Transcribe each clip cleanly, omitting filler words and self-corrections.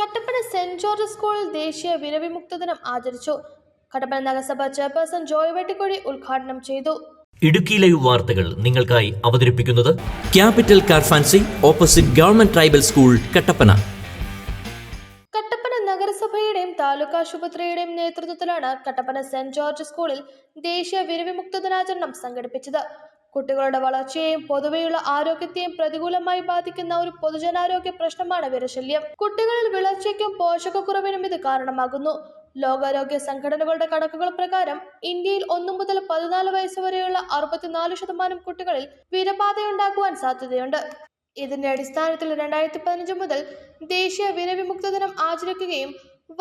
Kattappana saint George സ്കൂളിൽ ദേശീയ വിരവിമുക്ത ദിനം ആചരിച്ചു. കട്ടപ്പന നഗരസഭ ചെയർപേഴ്സൺ ജോയ് വെട്ടിക്കുഴി ഉദ്ഘാടനം ചെയ്തു. ഇടുക്കി ലൈവ് വാർത്തകൾ നിങ്ങൾക്കായി അവതരിപ്പിക്കുന്നത് capital car fancy opposite government tribal school Kattappana. Kattappana നഗരസഭയുടെയും താലൂക്ക് ആശുപത്രിയുടെയും നേതൃത്വത്തിലാണ് കട്ടപ്പന സെന്റ് ജോർജ് സ്കൂളിൽ ദേശീയ വിരവിമുക്ത ദിനാചരണം സംഘടിപ്പിച്ചത്. കുട്ടികളുടെ വളർച്ചയെയും പൊതുവെയുള്ള ആരോഗ്യത്തെയും പ്രതികൂലമായി ബാധിക്കുന്ന ഒരു പൊതുജനാരോഗ്യ പ്രശ്നമാണ് വിരശല്യം. കുട്ടികളിൽ വിളർച്ചയ്ക്കും പോഷകക്കുറവിനും ഇത് കാരണമാകുന്നു. ലോകാരോഗ്യ സംഘടനകളുടെ കണക്കുകൾ പ്രകാരം ഇന്ത്യയിൽ 1 മുതൽ 14 വയസ്സ് വരെയുള്ള 64% കുട്ടികളിൽ വിരബാധയുണ്ടാക്കുവാൻ സാധ്യതയുണ്ട്. ഇതിന്റെ അടിസ്ഥാനത്തിൽ 2015 മുതൽ ദേശീയ വിരവിമുക്ത ദിനം ആചരിക്കുകയും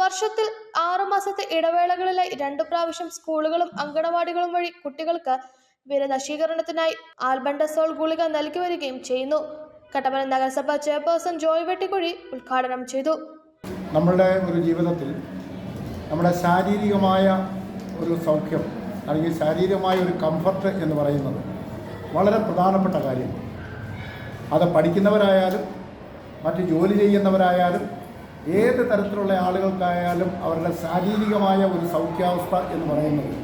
വർഷത്തിൽ 6 മാസത്തെ ഇടവേളകളിലായി 2 പ്രാവശ്യം സ്കൂളുകളും അങ്കണവാടികളും വഴി കുട്ടികൾക്ക് വിരനശീകരണത്തിനായി ആൽബൻഡസോൾ ഗുളിക നൽകി വരികയും ചെയ്യുന്നു. കട്ടപ്പന നഗരസഭ ചെയർപേഴ്സൺ ജോയ് വെട്ടിക്കുഴി ഉദ്ഘാടനം ചെയ്തു. നമ്മളുടെ ഒരു ജീവിതത്തിൽ നമ്മുടെ ശാരീരികമായ ഒരു സൗഖ്യം അല്ലെങ്കിൽ ശാരീരികമായ ഒരു കംഫർട്ട് എന്ന് പറയുന്നത് വളരെ പ്രധാനപ്പെട്ട കാര്യമാണ്. അത് പഠിക്കുന്നവരായാലും മറ്റ് ജോലി ചെയ്യുന്നവരായാലും ഏത് തരത്തിലുള്ള ആളുകൾക്കായാലും അവരുടെ ശാരീരികമായ ഒരു സൗഖ്യാവസ്ഥ എന്ന് പറയുന്നത്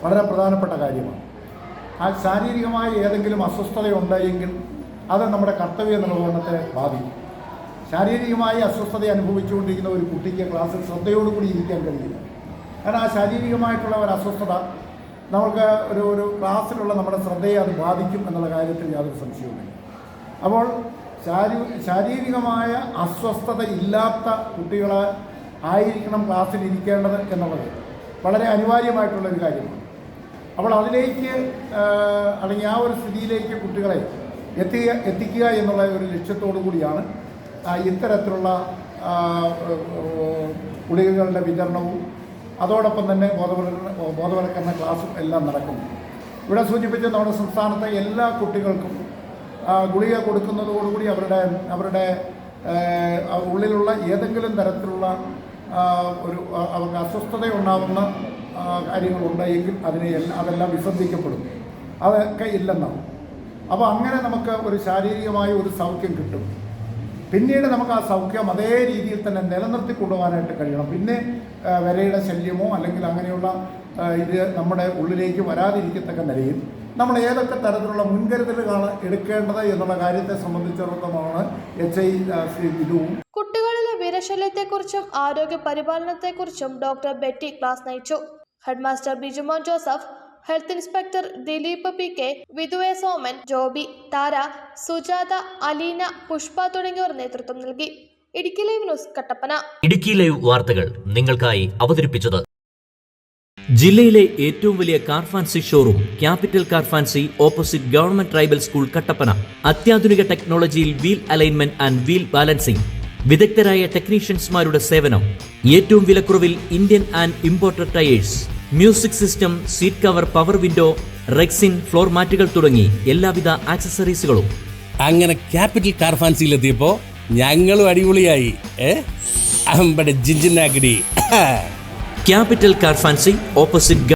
വളരെ പ്രധാനപ്പെട്ട കാര്യമാണ്. ആ ശാരീരികമായ ഏതെങ്കിലും അസ്വസ്ഥതയുണ്ടെങ്കിൽ അത് നമ്മുടെ കർത്തവ്യ നിർവഹണത്തെ ബാധിക്കും. ശാരീരികമായി അസ്വസ്ഥത അനുഭവിച്ചുകൊണ്ടിരിക്കുന്ന ഒരു കുട്ടിക്ക് ക്ലാസ്സിൽ ശ്രദ്ധയോടുകൂടി ഇരിക്കാൻ കഴിയില്ല. കാരണം ആ ശാരീരികമായിട്ടുള്ള ഒരു അസ്വസ്ഥത നമുക്ക് ഒരു ക്ലാസ്സിലുള്ള നമ്മുടെ ശ്രദ്ധയെ അത് ബാധിക്കും എന്നുള്ള കാര്യത്തിൽ യാതൊരു സംശയവുമില്ല. അപ്പോൾ ശാരീരികമായ അസ്വസ്ഥത ഇല്ലാത്ത കുട്ടികൾ ആയിരിക്കണം ക്ലാസ്സിൽ ഇരിക്കേണ്ടത് എന്നുള്ളത് വളരെ അനിവാര്യമായിട്ടുള്ളൊരു കാര്യമാണ്. അപ്പോൾ അതിലേക്ക് അല്ലെങ്കിൽ ആ ഒരു സ്ഥിതിയിലേക്ക് കുട്ടികളെ എത്തിക്കുക എന്നുള്ള ഒരു ലക്ഷ്യത്തോടു കൂടിയാണ് ഇത്തരത്തിലുള്ള ഗുളികകളുടെ വിതരണവും അതോടൊപ്പം തന്നെ ബോധവൽക്കരണ ക്ലാസ്സും എല്ലാം നടക്കുന്നു. ഇവിടെ സൂചിപ്പിച്ച നമ്മുടെ സംസ്ഥാനത്തെ എല്ലാ കുട്ടികൾക്കും ഗുളിക കൊടുക്കുന്നതോടുകൂടി അവരുടെ ഉള്ളിലുള്ള ഏതെങ്കിലും തരത്തിലുള്ള അവർക്ക് അസ്വസ്ഥതയുണ്ടാകുന്ന കാര്യങ്ങളുണ്ടെങ്കിൽ അതെല്ലാം വിസർജിക്കപ്പെടും. അതൊക്കെ ഇല്ലെന്നാണ്. അപ്പോൾ അങ്ങനെ നമുക്ക് ഒരു ശാരീരികമായ ഒരു സൗഖ്യം കിട്ടും. പിന്നീട് നമുക്ക് ആ സൗഖ്യം അതേ രീതിയിൽ തന്നെ നിലനിർത്തി കൊണ്ടുപോകാനായിട്ട് കഴിയണം. പിന്നെ വിരയുടെ ശല്യമോ അല്ലെങ്കിൽ അങ്ങനെയുള്ള ഇത് നമ്മുടെ ഉള്ളിലേക്ക് വരാതിരിക്കത്തക്ക നിലയിൽ നമ്മൾ ഏതൊക്കെ തരത്തിലുള്ള മുൻകരുതലുകളാണ് എടുക്കേണ്ടത് എന്നുള്ള കാര്യത്തെ സംബന്ധിച്ചിടത്തോളമാണ് ഇതും. കുട്ടികളിലെ വിരശല്യത്തെക്കുറിച്ചും ആരോഗ്യ പരിപാലനത്തെക്കുറിച്ചും ഡോക്ടർ ബെറ്റി ക്ലാസ് നയിച്ചു. Headmaster Bijumon Joseph, health inspector Dileep P K, Vidhu A Soman, Joby, Thara, Sujatha, Aleena, Pushpa തുടങ്ങിയവർ നേതൃത്വം നൽകി. Idukki live news Kattappana. Idukki live വാർത്തകൾ നിങ്ങൾക്കായി അവതരിപ്പിച്ചത് ജില്ലയിലെ ഏറ്റവും വലിയ car fancy showroom capital car fancy opposite government tribal school Kattappana. അത്യാധുനിക ടെക്നോളജിയിൽ wheel alignment and wheel balancing, വിദഗ്ധരായ ടെക്നീഷ്യൻസ്മാരുടെ സേവനം, ഏറ്റവും വിലക്കുറവിൽ Indian and imported tyres, music system, seat cover, power window, rexine, floor മാറ്റുകൾ തുടങ്ങി എല്ലാവിധ ആക്സസറീസുകളും. അങ്ങനെ ക്യാപിറ്റൽ കാർ ഫാൻസിയിലെത്തിയപ്പോ ഞങ്ങളും അടിപൊളിയായി. ജിഞ്ചിനാക്കടി. Capital car fancy opposite